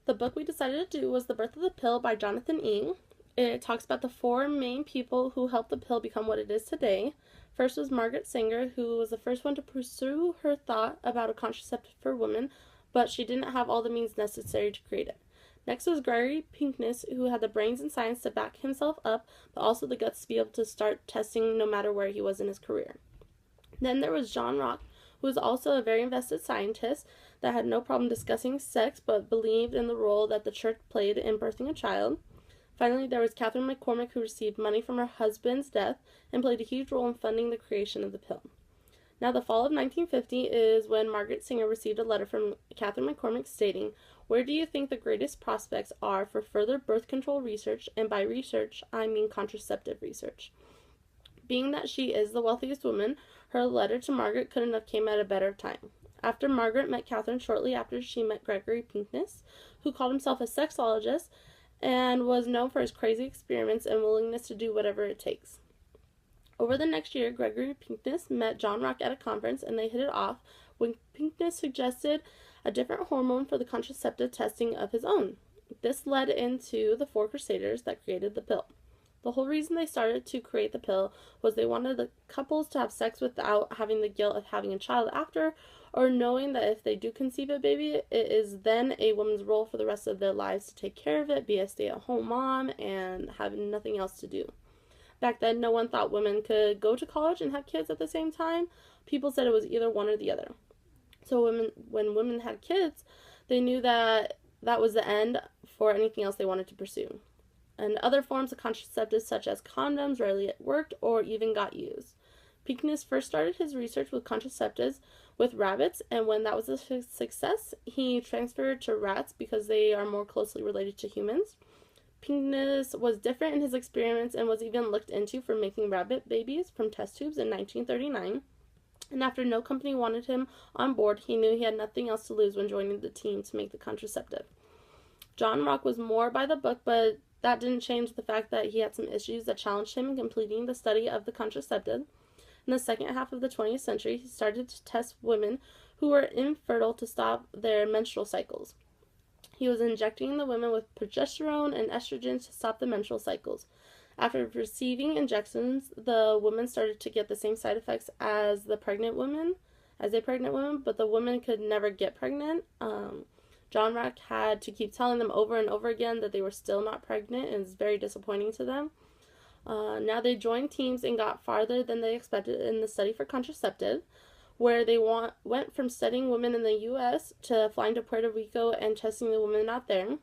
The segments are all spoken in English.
The book we decided to do was The Birth of the Pill by Jonathan Ing. It talks about the four main people who helped the pill become what it is today. First was Margaret Sanger, who was the first one to pursue her thought about a contraceptive for women, but she didn't have all the means necessary to create it. Next was Gregory Pincus, who had the brains and science to back himself up, but also the guts to be able to start testing no matter where he was in his career. Then there was John Rock, who was also a very invested scientist that had no problem discussing sex but believed in the role that the church played in birthing a child. Finally, there was Catherine McCormick, who received money from her husband's death and played a huge role in funding the creation of the pill. Now, the fall of 1950 is when Margaret Sanger received a letter from Catherine McCormick stating, "Where do you think the greatest prospects are for further birth control research?" And by research, I mean contraceptive research. Being that she is the wealthiest woman, her letter to Margaret couldn't have came at a better time. After Margaret met Catherine shortly after she met Gregory Pincus, who called himself a sexologist and was known for his crazy experiments and willingness to do whatever it takes. Over the next year, Gregory Pincus met John Rock at a conference and they hit it off when Pincus suggested a different hormone for the contraceptive testing of his own. This led into the Four Crusaders that created the pill. The whole reason they started to create the pill was they wanted the couples to have sex without having the guilt of having a child after, or knowing that if they do conceive a baby, it is then a woman's role for the rest of their lives to take care of it, be a stay-at-home mom, and have nothing else to do. Back then, no one thought women could go to college and have kids at the same time. People said it was either one or the other. So when women had kids, they knew that that was the end for anything else they wanted to pursue. And other forms of contraceptives such as condoms rarely worked or even got used. Pincus first started his research with contraceptives with rabbits, and when that was a success, he transferred to rats because they are more closely related to humans. Pincus was different in his experiments and was even looked into for making rabbit babies from test tubes in 1939. And after no company wanted him on board, he knew he had nothing else to lose when joining the team to make the contraceptive. John Rock was more by the book, but that didn't change the fact that he had some issues that challenged him in completing the study of the contraceptive. In the second half of the 20th century, he started to test women who were infertile to stop their menstrual cycles. He was injecting the women with progesterone and estrogen to stop the menstrual cycles. After receiving injections, the women started to get the same side effects as a pregnant woman, but the women could never get pregnant. John Rock had to keep telling them over and over again that they were still not pregnant, and it's very disappointing to them. Now they joined teams and got farther than they expected in the study for contraceptive, where they went from studying women in the U.S. to flying to Puerto Rico and testing the women out there.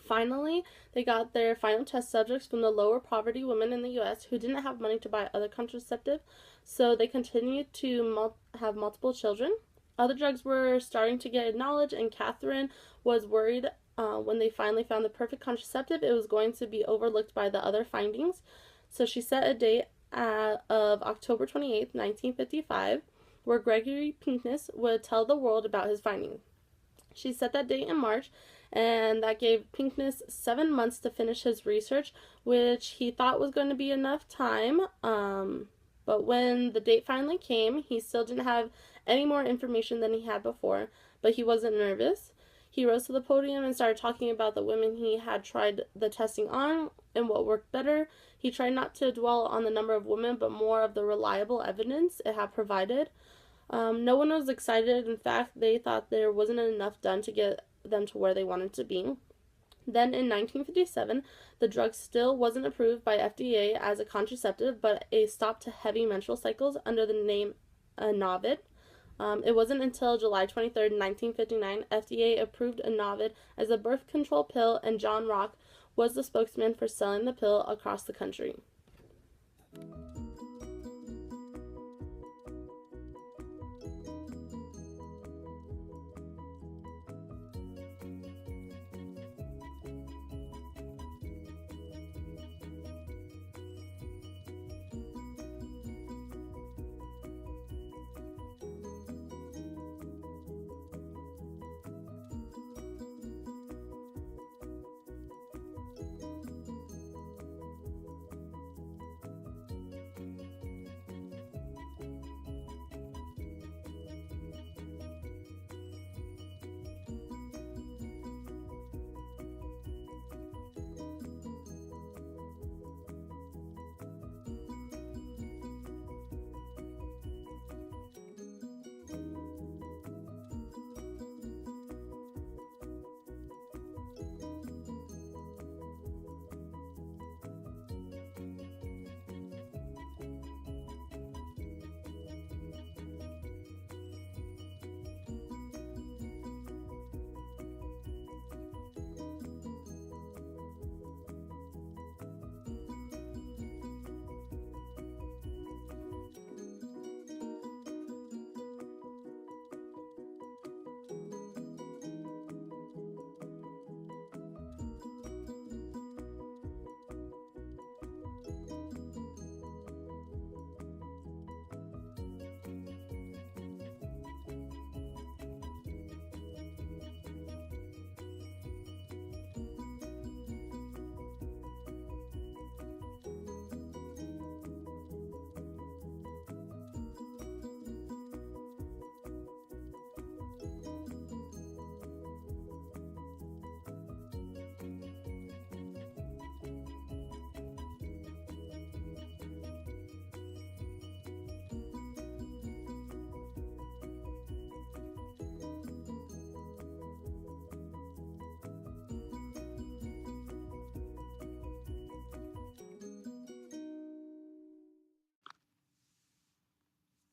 Finally, they got their final test subjects from the lower poverty women in the U.S. who didn't have money to buy other contraceptive, so they continued to have multiple children. Other drugs were starting to get acknowledged, and Catherine was worried when they finally found the perfect contraceptive, it was going to be overlooked by the other findings. So she set a date of October 28th, 1955, where Gregory Pincus would tell the world about his findings. She set that date in March, and that gave Pincus 7 months to finish his research, which he thought was going to be enough time. But when the date finally came, he still didn't have any more information than he had before, but he wasn't nervous. He rose to the podium and started talking about the women he had tried the testing on and what worked better. He tried not to dwell on the number of women, but more of the reliable evidence it had provided. No one was excited. In fact, they thought there wasn't enough done to get them to where they wanted to be. Then in 1957, the drug still wasn't approved by FDA as a contraceptive, but a stop to heavy menstrual cycles under the name Anavid. It wasn't until July 23rd, 1959, FDA approved Anavid as a birth control pill, and John Rock was the spokesman for selling the pill across the country.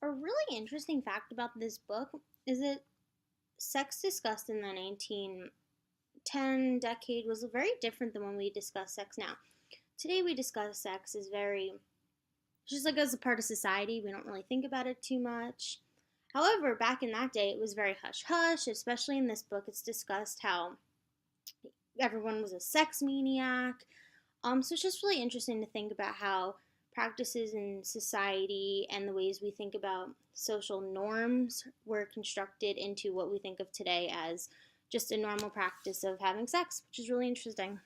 A really interesting fact about this book is that sex discussed in the 1910 decade was very different than when we discuss sex now. Today we discuss sex as very, just like as a part of society, we don't really think about it too much. However, back in that day, it was very hush hush, especially in this book. It's discussed how everyone was a sex maniac. So it's just really interesting to think about how practices in society and the ways we think about social norms were constructed into what we think of today as just a normal practice of having sex, which is really interesting.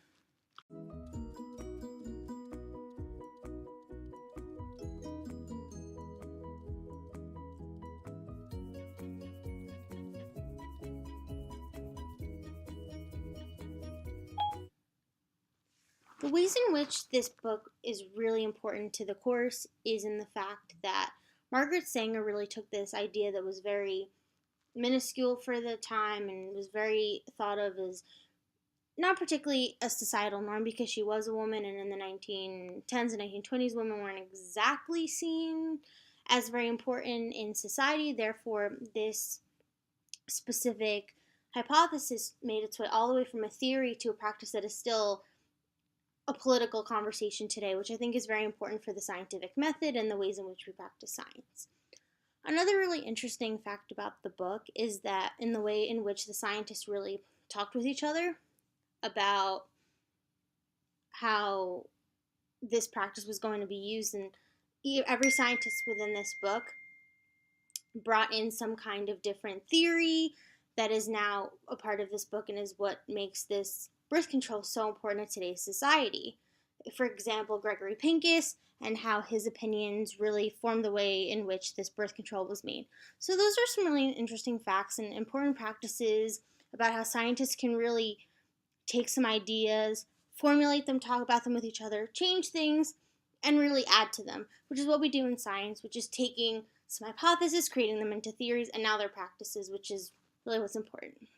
The ways in which this book is really important to the course is in the fact that Margaret Sanger really took this idea that was very minuscule for the time and was very thought of as not particularly a societal norm because she was a woman, and in the 1910s and 1920s, women weren't exactly seen as very important in society. Therefore, this specific hypothesis made its way all the way from a theory to a practice that is still a political conversation today, which I think is very important for the scientific method and the ways in which we practice science. Another really interesting fact about the book is that in the way in which the scientists really talked with each other about how this practice was going to be used, and every scientist within this book brought in some kind of different theory that is now a part of this book and is what makes this birth control so important in today's society. For example, Gregory Pincus and how his opinions really formed the way in which this birth control was made. So those are some really interesting facts and important practices about how scientists can really take some ideas, formulate them, talk about them with each other, change things, and really add to them, which is what we do in science, which is taking some hypotheses, creating them into theories, and now they're practices, which is really what's important.